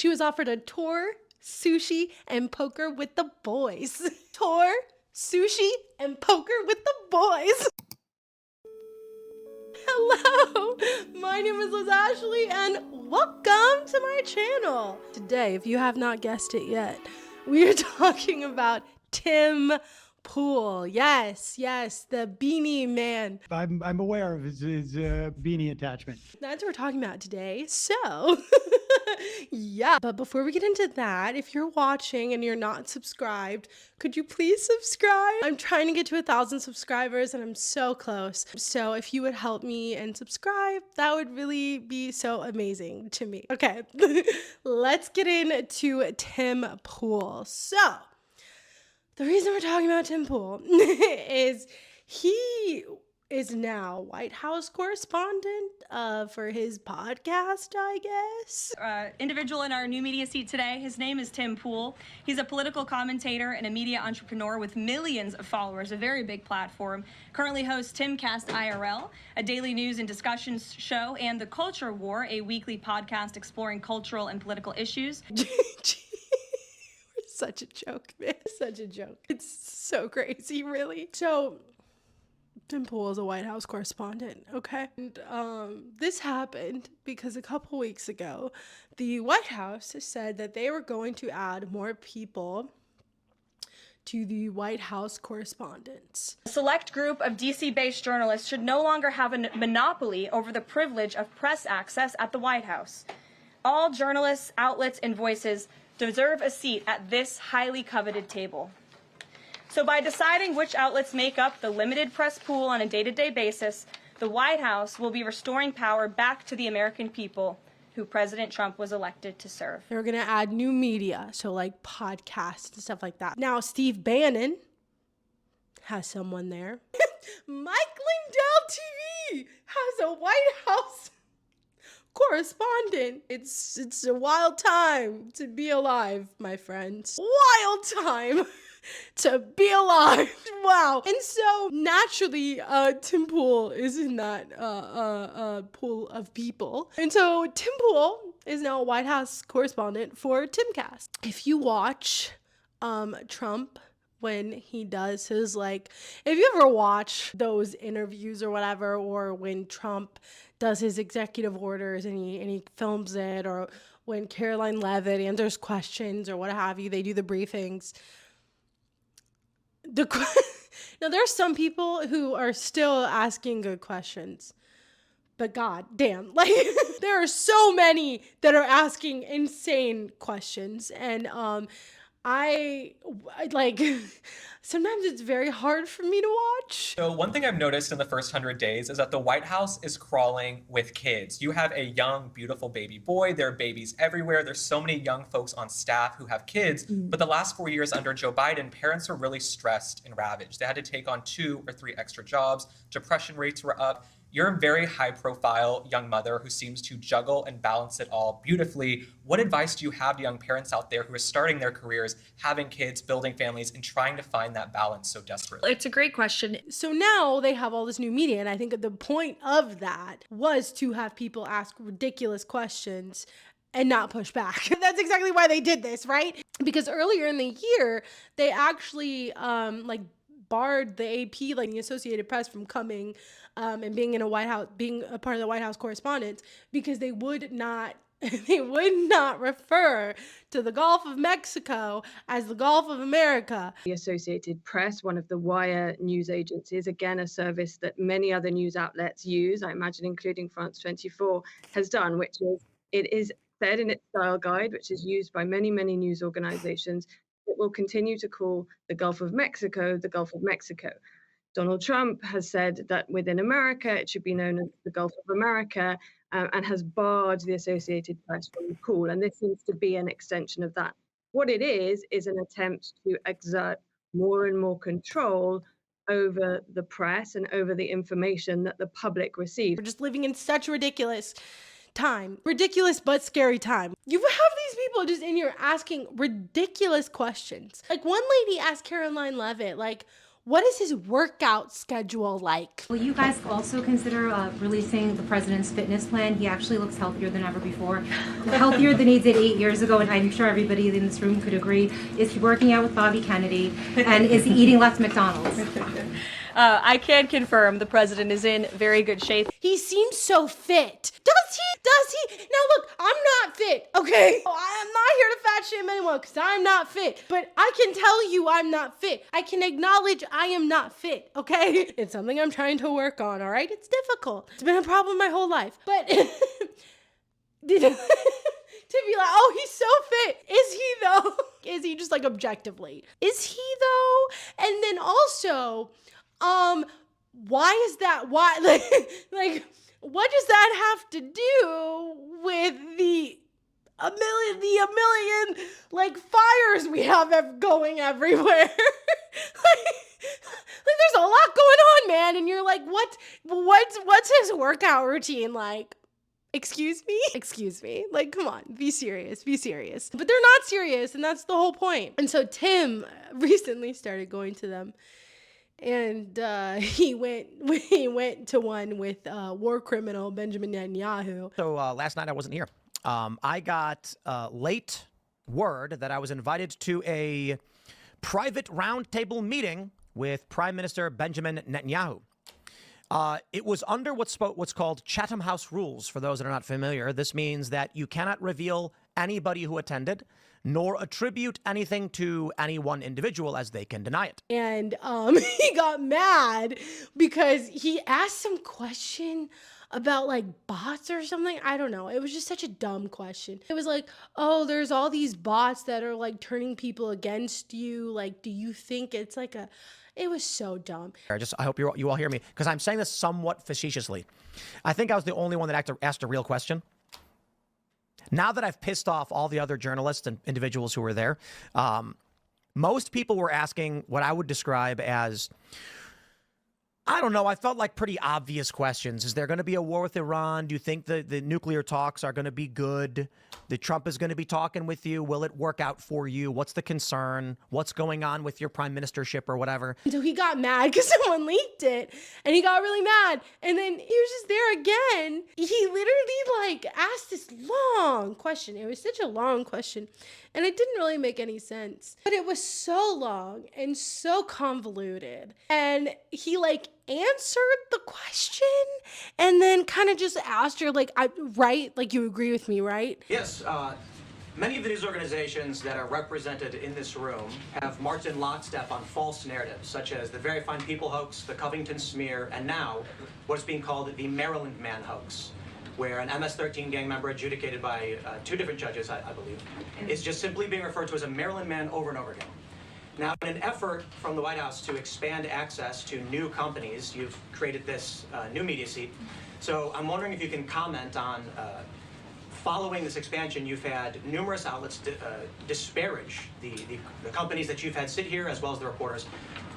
she was offered a tour, sushi, and poker with the boys. Tour, sushi, and poker with the boys. Hello, my name is Liz Ashley and welcome to my channel. Today, if you have not guessed it yet, we are talking about Tim Pool. Yes, the beanie man. I'm aware of his beanie attachment. That's what we're talking about today. So, yeah. But before we get into that, if you're watching and you're not subscribed, could you please subscribe? I'm trying to get to 1,000 subscribers and I'm so close. So if you would help me and subscribe, that would really be so amazing to me. Okay, let's get into Tim Pool. So, the reason we're talking about Tim Pool is he is now White House correspondent for his podcast, I guess. Individual in our new media seat today, his name is Tim Pool. He's a political commentator and a media entrepreneur with millions of followers, a very big platform. Currently hosts Timcast IRL, a daily news and discussions show, and The Culture War, a weekly podcast exploring cultural and political issues. Such a joke, man. Such a joke. It's so crazy, really. So, Tim Pool is a White House correspondent, okay? And this happened because a couple weeks ago, the White House said that they were going to add more people to the White House correspondents. A select group of DC-based journalists should no longer have a monopoly over the privilege of press access at the White House. All journalists, outlets, and voices deserve a seat at this highly coveted table. So by deciding which outlets make up the limited press pool on a day-to-day basis, the White House will be restoring power back to the American people who President Trump was elected to serve. They're going to add new media, so like podcasts and stuff like that. Now, Steve Bannon has someone there. Mike Lindell TV has a White House correspondent. It's a wild time to be alive, my friends. Wild time to be alive. Wow. And so naturally, Tim Pool is in that pool of people. And so Tim Pool is now a White House correspondent for Timcast. If you watch Trump when he does his, like, if you ever watch those interviews or whatever, or when Trump does his executive orders and he films it, or when Caroline Leavitt answers questions or what have you, they do the briefings. Now, there are some people who are still asking good questions, but god damn, like, there are so many that are asking insane questions, and I like, sometimes it's very hard for me to watch. So one thing I've noticed in the first 100 days is that the White House is crawling with kids. You have a young, beautiful baby boy. There are babies everywhere. There's so many young folks on staff who have kids. But the last 4 years under Joe Biden, parents were really stressed and ravaged. They had to take on 2 or 3 extra jobs. Depression rates were up. You're a very high-profile young mother who seems to juggle and balance it all beautifully. What advice do you have to young parents out there who are starting their careers, having kids, building families, and trying to find that balance so desperately? It's a great question. So now they have all this new media, and I think the point of that was to have people ask ridiculous questions and not push back. That's exactly why they did this, right? Because earlier in the year, they actually barred the AP, like the Associated Press, from coming and being in a White House, being a part of the White House correspondence, because they would not refer to the Gulf of Mexico as the Gulf of America. The Associated Press, one of the wire news agencies, again, a service that many other news outlets use, I imagine including France 24, has done, which is, it is said in its style guide, which is used by many, many news organizations, it will continue to call the Gulf of Mexico the Gulf of Mexico. Donald Trump has said that within America, it should be known as the Gulf of America, and has barred the Associated Press from the call. And this seems to be an extension of that. What it is an attempt to exert more and more control over the press and over the information that the public receives. We're just living in such a ridiculous time. Ridiculous but scary time. You have these people just in here asking ridiculous questions. Like, one lady asked Caroline Leavitt, like, What is his workout schedule like? Will you guys also consider releasing the president's fitness plan? He actually looks healthier than ever before. Healthier than he did 8 years ago, and I'm sure everybody in this room could agree. Is he working out with Bobby Kennedy? And is he eating less McDonald's? I can confirm the president is in very good shape. He seems so fit. Does he? Now look, I'm not fit, okay? I'm not here to fat shame anyone because I'm not fit. But I can tell you I'm not fit. I can acknowledge I am not fit, okay? It's something I'm trying to work on, all right? It's difficult. It's been a problem my whole life. But to be like, oh, he's so fit. Is he though? Is he just like objectively? Is he though? And then also, why is that? Why, like, what does that have to do with the a million like fires we have going everywhere? like there's a lot going on, man. And you're like, what's his workout routine like? Excuse me. Like, come on, be serious. But they're not serious, and that's the whole point. And so Tim recently started going to them. And he went to one with war criminal Benjamin Netanyahu. So last night I wasn't here. I got late word that I was invited to a private roundtable meeting with Prime Minister Benjamin Netanyahu. It was under what's called Chatham House rules. For those that are not familiar, this means that you cannot reveal anybody who attended, nor attribute anything to any one individual, as they can deny it. And he got mad because he asked some question about like bots or something. I don't know. It was just such a dumb question. It was like, oh, there's all these bots that are like turning people against you. Like, do you think it's like a... It was so dumb. I hope you all hear me, because I'm saying this somewhat facetiously. I think I was the only one that asked a real question. Now that I've pissed off all the other journalists and individuals who were there, most people were asking what I would describe as, I don't know, I felt like pretty obvious questions. Is there going to be a war with Iran? Do you think the nuclear talks are going to be good? The Trump is going to be talking with you? Will it work out for you? What's the concern? What's going on with your prime ministership or whatever? So he got mad because someone leaked it, and he got really mad. And then he was just there again. He literally like asked this long question. It was such a long question, and it didn't really make any sense. But it was so long and so convoluted. And he like answered the question and then kind of just asked her like, right? Like, you agree with me, right? Yes, many of the news organizations that are represented in this room have marched in lockstep on false narratives, such as the Very Fine People hoax, the Covington smear, and now what's being called the Maryland Man Hoax, where an MS-13 gang member adjudicated by 2 different judges, I believe, is just simply being referred to as a Maryland man over and over again. Now, in an effort from the White House to expand access to new companies, you've created this new media seat. So I'm wondering if you can comment on, following this expansion, you've had numerous outlets disparage the companies that you've had sit here, as well as the reporters.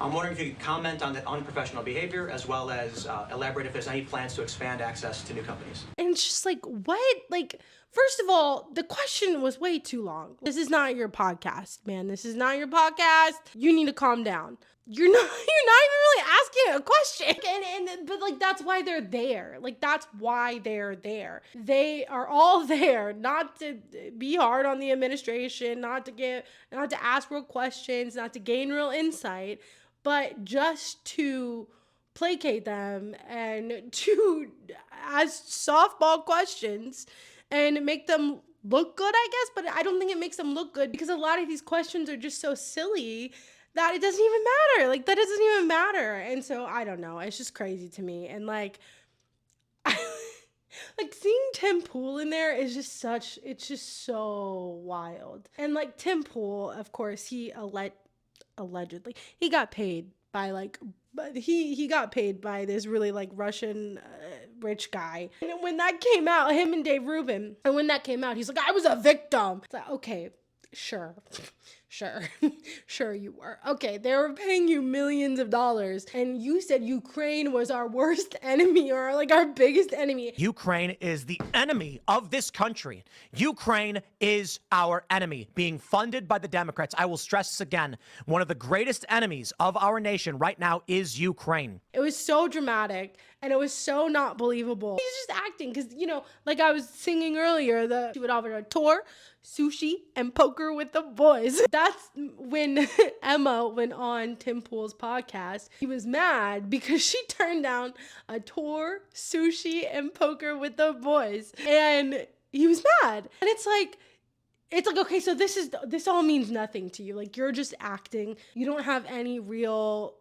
I'm wondering if you could comment on the unprofessional behavior, as well as elaborate if there's any plans to expand access to new companies. And it's just like, what? Like, first of all, the question was way too long. This is not your podcast, man. This is not your podcast. You need to calm down. You're not even really asking a question. But like, that's why they're there. Like, that's why they're there. They are all there not to be hard on the administration, not to ask real questions, not to gain real insight, but just to placate them and to ask softball questions and make them look good, I guess. But I don't think it makes them look good, because a lot of these questions are just so silly that it doesn't even matter. Like, that doesn't even matter. And so I don't know. It's just crazy to me. And like, like seeing Tim Pool in there is just it's just so wild. And like Tim Pool, of course, he allegedly, he got paid by like, but he got paid by this really like Russian rich guy. And when that came out, him and Dave Rubin, and when that came out, he's like, I was a victim. It's like, okay, sure. Sure. Sure you were. Okay, they were paying you millions of dollars, and you said Ukraine was our worst enemy, or like our biggest enemy. Ukraine is the enemy of this country. Ukraine is our enemy, being funded by the Democrats. I will stress this again. One of the greatest enemies of our nation right now is Ukraine. It was so dramatic, and it was so not believable. He's just acting, because, you know, like I was singing earlier, she would offer a tour, sushi, and poker with the boys. That's when Emma went on Tim Pool's podcast. He was mad because she turned down a tour, sushi, and poker with the boys. And he was mad. And it's like, okay, so this all means nothing to you. Like, you're just acting. You don't have any real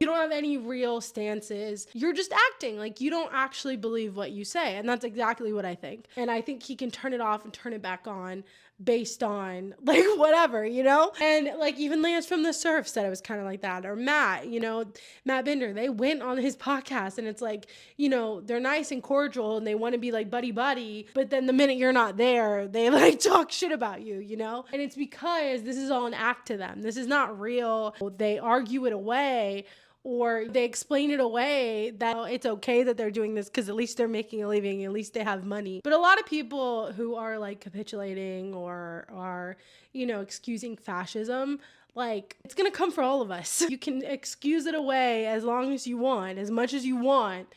stances. You're just acting. Like, you don't actually believe what you say. And that's exactly what I think. And I think he can turn it off and turn it back on based on, like, whatever, you know? And, like, even Lance from the Surf said it was kind of like that. Or Matt, you know, Matt Binder, they went on his podcast, and it's like, you know, they're nice and cordial, and they want to be, like, buddy-buddy, but then the minute you're not there, they, like, talk shit about you, you know? And it's because this is all an act to them. This is not real. They argue it away, or they explain it away that it's okay that they're doing this because at least they're making a living, at least they have money. But a lot of people who are like capitulating or are, you know, excusing fascism, like, it's gonna come for all of us. You can excuse it away as long as you want, as much as you want,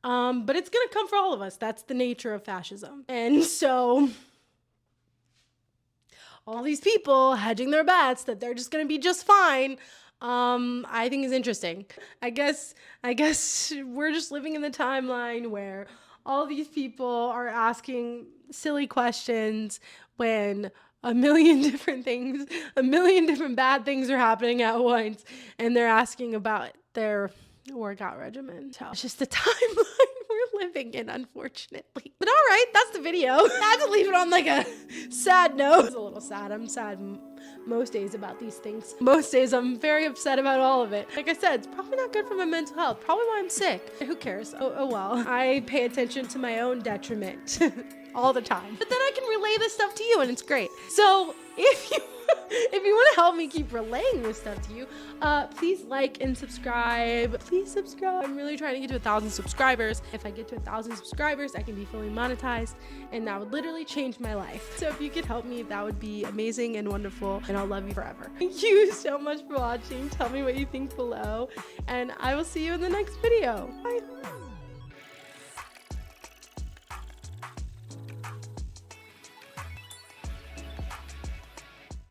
but it's gonna come for all of us. That's the nature of fascism. And so all these people hedging their bets that they're just gonna be just fine, I think is interesting. I guess we're just living in the timeline where all these people are asking silly questions when a million different bad things are happening at once, and they're asking about their workout regimen. So it's just the timeline we're living in, unfortunately. But all right, that's the video. I had to leave it on like a sad note. It's a little sad. I'm sad most days about these things. Most days I'm very upset about all of it. Like I said, it's probably not good for my mental health. Probably why I'm sick. Who cares? Oh well. I pay attention to my own detriment all the time. But then I can relay this stuff to you, and it's great. So if you want to help me keep relaying this stuff to you, please like and subscribe. Please subscribe. I'm really trying to get to 1,000 subscribers. If I get to 1,000 subscribers, I can be fully monetized, and that would literally change my life. So if you could help me, that would be amazing and wonderful, and I'll love you forever. Thank you so much for watching. Tell me what you think below, and I will see you in the next video. Bye.